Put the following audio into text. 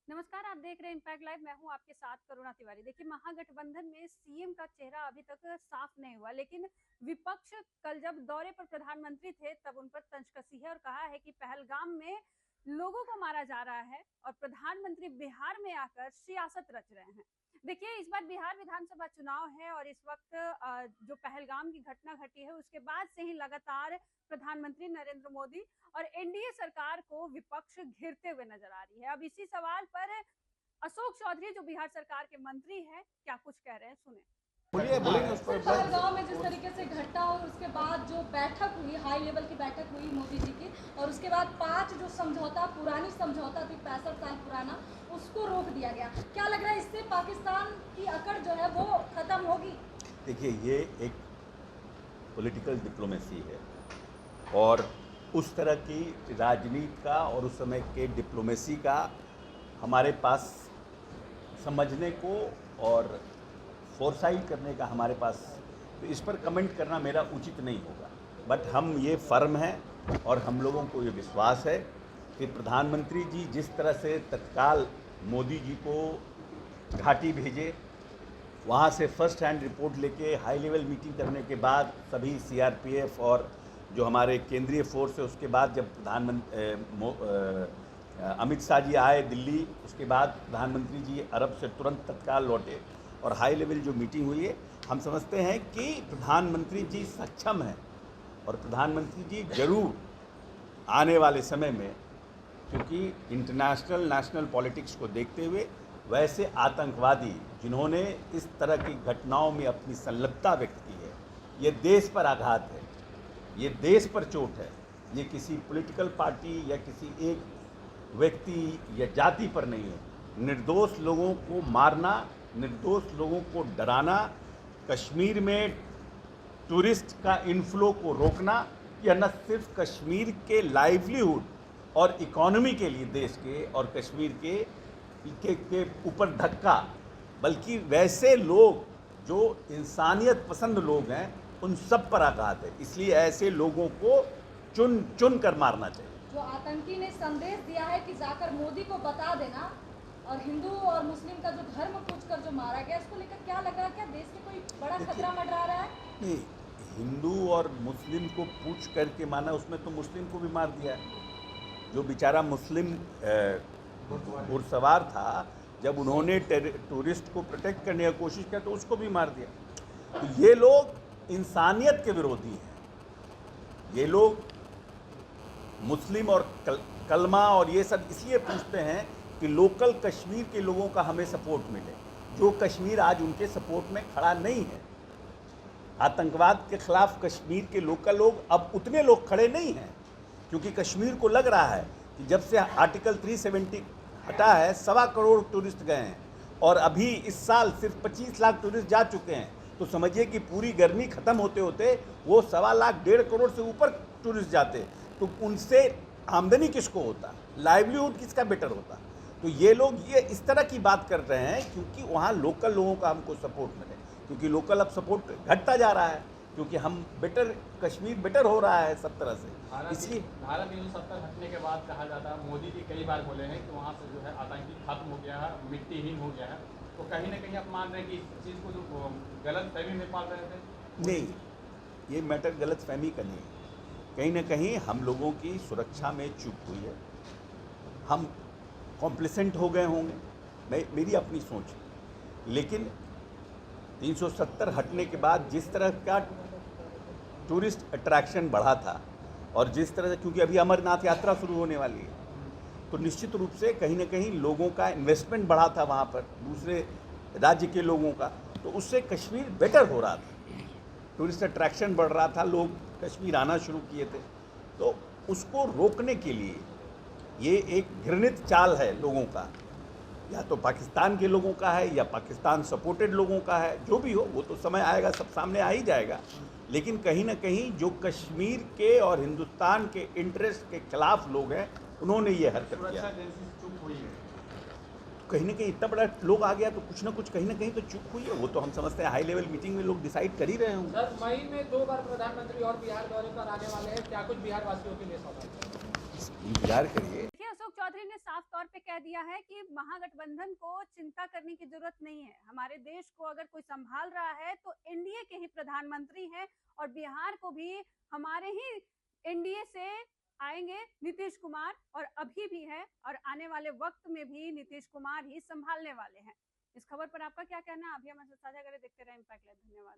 नमस्कार, आप देख रहे हैं इम्पैक्ट लाइव। मैं हूं आपके साथ करुणा तिवारी। देखिए, महागठबंधन में सीएम का चेहरा अभी तक साफ नहीं हुआ, लेकिन विपक्ष कल जब दौरे पर प्रधानमंत्री थे तब उन पर तंज कसी है और कहा है कि पहलगाम में लोगों को मारा जा रहा है और प्रधानमंत्री बिहार में आकर सियासत रच रहे हैं। देखिए, इस बार बिहार विधानसभा चुनाव है और इस वक्त जो पहलगाम की घटना घटी है उसके बाद से ही लगातार प्रधानमंत्री नरेंद्र मोदी और एनडीए सरकार को विपक्ष घिरते हुए नजर आ रही है। अब इसी सवाल पर अशोक चौधरी, जो बिहार सरकार के मंत्री हैं, क्या कुछ कह रहे हैं, सुने। बोलिए उस पर। पहलगाम में जिस तरीके से घटना और उसके बाद जो बैठक हुई, हाई लेवल की बैठक हुई मोदी जी की, और उसके बाद 5 जो समझौता, पुरानी समझौता थी 65 साल पुराना, उसको रोक दिया गया। क्या लग रहा है इससे पाकिस्तान की अकड़ जो है वो खत्म होगी? देखिए, ये एक पॉलिटिकल डिप्लोमेसी है और उस तरह की राजनीति का और उस समय के डिप्लोमेसी का हमारे पास समझने को और फोरसाइट करने का हमारे पास, तो इस पर कमेंट करना मेरा उचित नहीं होगा। बट हम ये फर्म हैं और हम लोगों को ये विश्वास है कि प्रधानमंत्री जी जिस तरह से तत्काल मोदी जी को घाटी भेजे, वहाँ से फर्स्ट हैंड रिपोर्ट लेके हाई लेवल मीटिंग करने के बाद सभी सीआरपीएफ और जो हमारे केंद्रीय फोर्स है, उसके बाद जब प्रधानमंत्री अमित शाह जी आए दिल्ली, उसके बाद प्रधानमंत्री जी अरब से तुरंत तत्काल लौटे और हाई लेवल जो मीटिंग हुई है, हम समझते हैं कि प्रधानमंत्री जी सक्षम हैं और प्रधानमंत्री जी जरूर आने वाले समय में, क्योंकि इंटरनेशनल नेशनल पॉलिटिक्स को देखते हुए वैसे आतंकवादी जिन्होंने इस तरह की घटनाओं में अपनी संलिप्तता व्यक्त की है, ये देश पर आघात है, ये देश पर चोट है, ये किसी पॉलिटिकल पार्टी या किसी एक व्यक्ति या जाति पर नहीं है। निर्दोष लोगों को मारना, निर्दोष लोगों को डराना, कश्मीर में टूरिस्ट का इनफ्लो को रोकना, यह न सिर्फ कश्मीर के लाइवलीहुड और इकोनॉमी के लिए देश के और कश्मीर के ऊपर धक्का, बल्कि वैसे लोग जो इंसानियत पसंद लोग हैं उन सब पर आघात है। इसलिए ऐसे लोगों को चुन चुन कर मारना चाहिए। जो आतंकी ने संदेश दिया है कि जाकर मोदी को बता देना, और हिंदू और मुस्लिम का जो धर्म पूछकर जो मारा गया, इसको लेकर क्या लग रहा है? क्या देश में कोई बड़ा खतरा मंडरा रहा है? नहीं, हिंदू और मुस्लिम को पूछ करके माना, उसमें तो मुस्लिम को भी मार दिया है। जो बेचारा मुस्लिम घुड़सवार था, जब उन्होंने टूरिस्ट को प्रोटेक्ट करने की कोशिश किया तो उसको भी मार दिया। तो ये लोग इंसानियत के विरोधी हैं। ये लोग मुस्लिम और कलमा और ये सब इसलिए पूछते हैं कि लोकल कश्मीर के लोगों का हमें सपोर्ट मिले, जो कश्मीर आज उनके सपोर्ट में खड़ा नहीं है। आतंकवाद के खिलाफ कश्मीर के लोकल लोग अब उतने लोग खड़े नहीं हैं, क्योंकि कश्मीर को लग रहा है कि जब से आर्टिकल 370 हटा है, 1.25 करोड़ टूरिस्ट गए हैं और अभी इस साल सिर्फ 25 लाख टूरिस्ट जा चुके हैं। तो समझिए कि पूरी गर्मी खत्म होते होते वो 1.25 लाख 1.5 करोड़ से ऊपर टूरिस्ट जाते, तो उनसे आमदनी किसको होता, लाइवलीहुड किसका बेटर होता। तो ये लोग ये इस तरह की बात कर रहे हैं क्योंकि वहाँ लोकल लोगों का हमको सपोर्ट मिले, क्योंकि लोकल अब सपोर्ट घटता जा रहा है, क्योंकि हम बेटर, कश्मीर बेटर हो रहा है सब तरह से। इसलिए धारा 370 हटने के बाद कहा जाता है, मोदी जी कई बार बोले हैं कि वहाँ से जो है आतंकी खत्म हो गया है, मिट्टीहीन हो गया है। तो कहीं ना कहीं आप मान रहे हैं कि इस चीज़ को जो गलत फहमी में पाल रहे थे? नहीं, ये मैटर गलत फहमी का नहीं है। कहीं ना कहीं हम लोगों की सुरक्षा में चूक हुई है, हम कॉम्प्लिसेंट हो गए होंगे, मेरी अपनी सोच है। लेकिन 370 हटने के बाद जिस तरह का टूरिस्ट अट्रैक्शन बढ़ा था और जिस तरह से, क्योंकि अभी अमरनाथ यात्रा शुरू होने वाली है, तो निश्चित रूप से कहीं ना कहीं लोगों का इन्वेस्टमेंट बढ़ा था वहाँ पर, दूसरे राज्य के लोगों का, तो उससे कश्मीर बेटर हो रहा था, टूरिस्ट अट्रैक्शन बढ़ रहा था, लोग कश्मीर आना शुरू किए थे। तो उसको रोकने के लिए ये एक घृणित चाल है लोगों का, या तो पाकिस्तान के लोगों का है या पाकिस्तान सपोर्टेड लोगों का है, जो भी हो वो तो समय आएगा, सब सामने आ ही जाएगा। लेकिन कहीं ना कहीं जो कश्मीर के और हिंदुस्तान के इंटरेस्ट के खिलाफ लोग हैं, उन्होंने ये हरकत किया। कहीं ना कहीं इतना बड़ा लोग आ गया तो कुछ ना कुछ कहीं ना कहीं तो चूक हुई है, वो तो हम समझते हैं हाई लेवल मीटिंग में लोग डिसाइड कर ही रहे होंगे। सर, मई में 2 बार प्रधानमंत्री और बिहार दौरे पर आने वाले हैं, क्या कुछ बिहार वासियों के लिए सौदा? इंतजार करिए। देखिए, अशोक चौधरी ने साफ तौर पे कह दिया है कि महागठबंधन को चिंता करने की जरूरत नहीं है। हमारे देश को अगर कोई संभाल रहा है तो एनडीए के ही प्रधानमंत्री हैं, और बिहार को भी हमारे ही एनडीए से आएंगे नीतीश कुमार, और अभी भी है और आने वाले वक्त में भी नीतीश कुमार ही संभालने वाले हैं। इस खबर पर आपका क्या कहना है, अभी हमारे साथ साझा करें। देखते रहे इम्पैक्ट लाइव। धन्यवाद।